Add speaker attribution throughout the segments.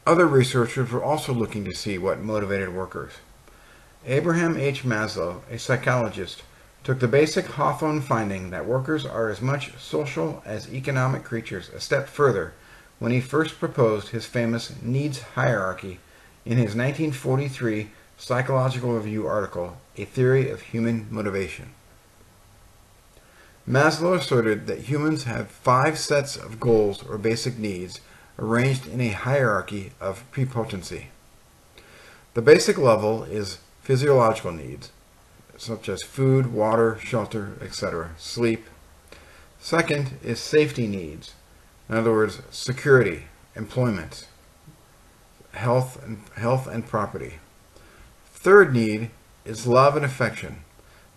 Speaker 1: Other researchers were also looking to see what motivated workers. Abraham H. Maslow, a psychologist, took the basic Hawthorne finding that workers are as much social as economic creatures a step further when he first proposed his famous needs hierarchy in his 1943 Psychological Review article, A Theory of Human Motivation. Maslow asserted that humans have 5 sets of goals or basic needs arranged in a hierarchy of prepotency. The basic level is physiological needs, such as food, water, shelter, etc., sleep. Second is safety needs, in other words, security, employment, health and property. Third need is love and affection.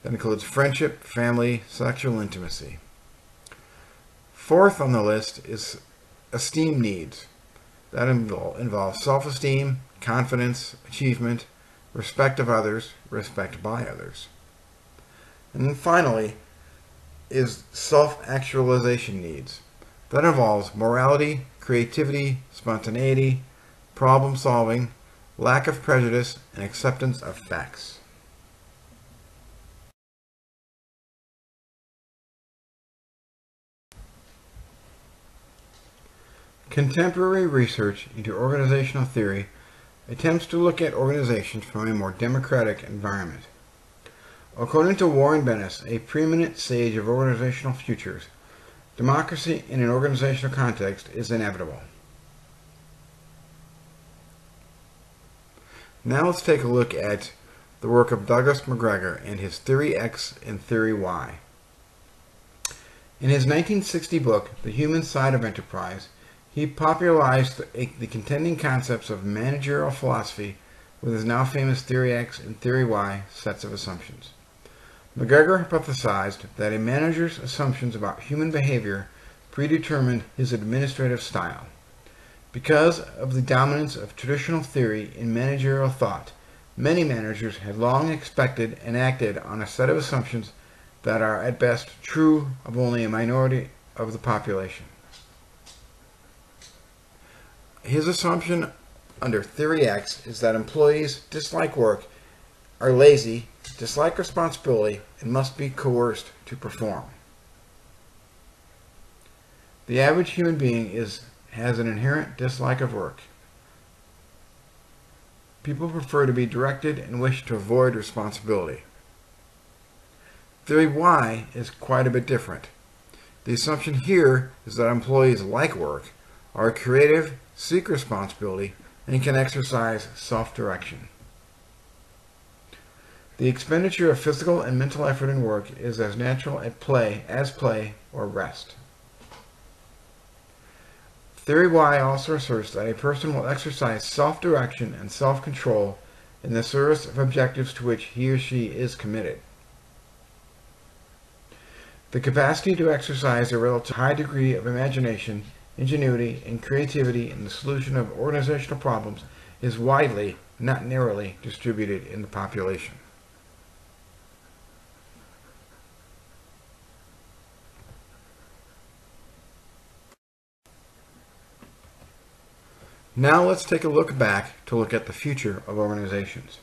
Speaker 1: That includes friendship, family, sexual intimacy. Fourth on the list is esteem needs. That involves self-esteem, confidence, achievement, respect of others, respect by others. And then finally is self-actualization needs. That involves morality, creativity, spontaneity, problem solving, lack of prejudice, and acceptance of facts. Contemporary research into organizational theory attempts to look at organizations from a more democratic environment. According to Warren Bennis, a preeminent sage of organizational futures, democracy in an organizational context is inevitable. Now let's take a look at the work of Douglas McGregor and his Theory X and Theory Y. In his 1960 book, The Human Side of Enterprise, he popularized the contending concepts of managerial philosophy with his now famous Theory X and Theory Y sets of assumptions. McGregor hypothesized that a manager's assumptions about human behavior predetermined his administrative style. Because of the dominance of traditional theory in managerial thought, many managers had long expected and acted on a set of assumptions that are at best true of only a minority of the population. His assumption under Theory X is that employees dislike work, are lazy, dislike responsibility, and must be coerced to perform. The average human being has an inherent dislike of work. People prefer to be directed and wish to avoid responsibility. Theory Y is quite a bit different. The assumption here is that employees like work, are creative, seek responsibility, and can exercise self-direction. The expenditure of physical and mental effort in work is as natural as play or rest. Theory Y also asserts that a person will exercise self-direction and self-control in the service of objectives to which he or she is committed. The capacity to exercise a relatively high degree of imagination, ingenuity, and creativity in the solution of organizational problems is widely, not narrowly, distributed in the population. Now let's take a look back to look at the future of organizations.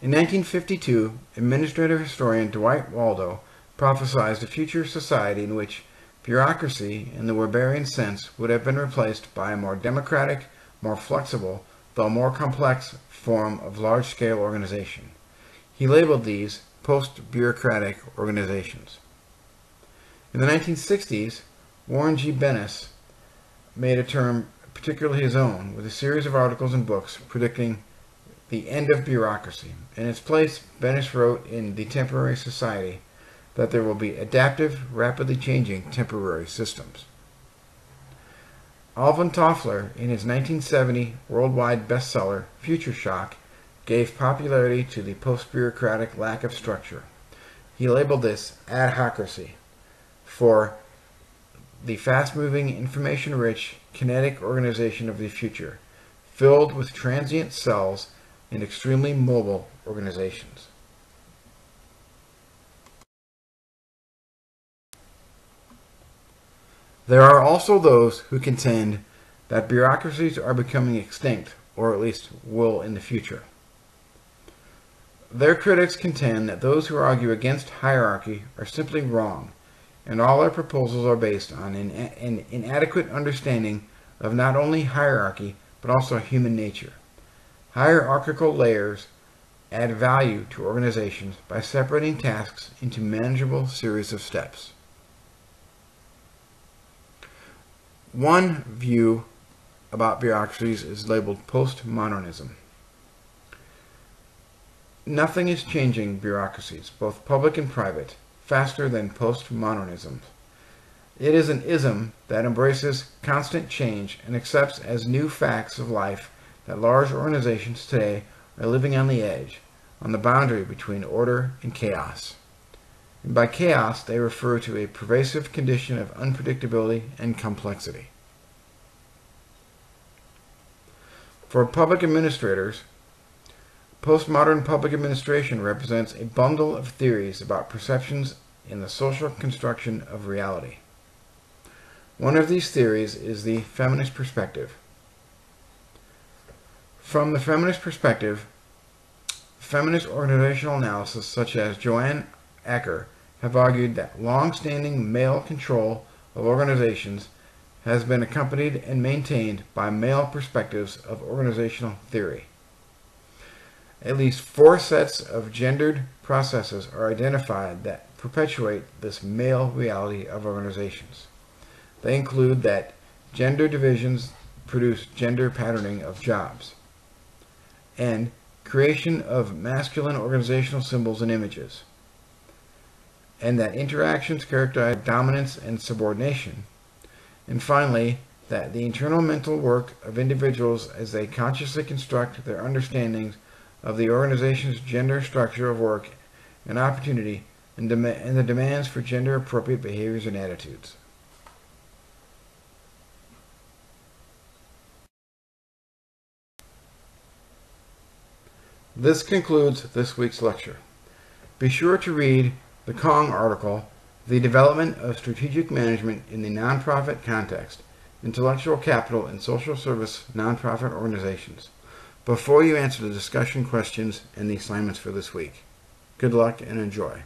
Speaker 1: In 1952, administrative historian Dwight Waldo prophesied a future society in which bureaucracy, in the Weberian sense, would have been replaced by a more democratic, more flexible, though more complex form of large-scale organization. He labeled these post-bureaucratic organizations. In the 1960s, Warren G. Bennis made a term particularly his own, with a series of articles and books predicting the end of bureaucracy. In its place, Bennis wrote in The Temporary Society that there will be adaptive, rapidly changing temporary systems. Alvin Toffler, in his 1970 worldwide bestseller, Future Shock, gave popularity to the post-bureaucratic lack of structure. He labeled this adhocracy for the fast-moving, information-rich, kinetic organization of the future, filled with transient cells and extremely mobile organizations. There are also those who contend that bureaucracies are becoming extinct, or at least will in the future. Their critics contend that those who argue against hierarchy are simply wrong, and all their proposals are based on an inadequate understanding of not only hierarchy, but also human nature. Hierarchical layers add value to organizations by separating tasks into manageable series of steps. One view about bureaucracies is labeled postmodernism. Nothing is changing bureaucracies, both public and private, faster than postmodernism. It is an ism that embraces constant change and accepts as new facts of life that large organizations today are living on the edge, on the boundary between order and chaos. And by chaos, they refer to a pervasive condition of unpredictability and complexity. For public administrators, postmodern public administration represents a bundle of theories about perceptions in the social construction of reality. One of these theories is the feminist perspective. From the feminist perspective, feminist organizational analysis such as Joanne Acker have argued that long-standing male control of organizations has been accompanied and maintained by male perspectives of organizational theory. At least 4 sets of gendered processes are identified that perpetuate this male reality of organizations. They include that gender divisions produce gender patterning of jobs, and creation of masculine organizational symbols and images, and that interactions characterize dominance and subordination, and finally, that the internal mental work of individuals as they consciously construct their understandings of the organization's gender structure of work and opportunity and the demands for gender-appropriate behaviors and attitudes. This concludes this week's lecture. Be sure to read the Kong article, The Development of Strategic Management in the Nonprofit Context, Intellectual Capital in Social Service Nonprofit Organizations, before you answer the discussion questions and the assignments for this week. Good luck and enjoy.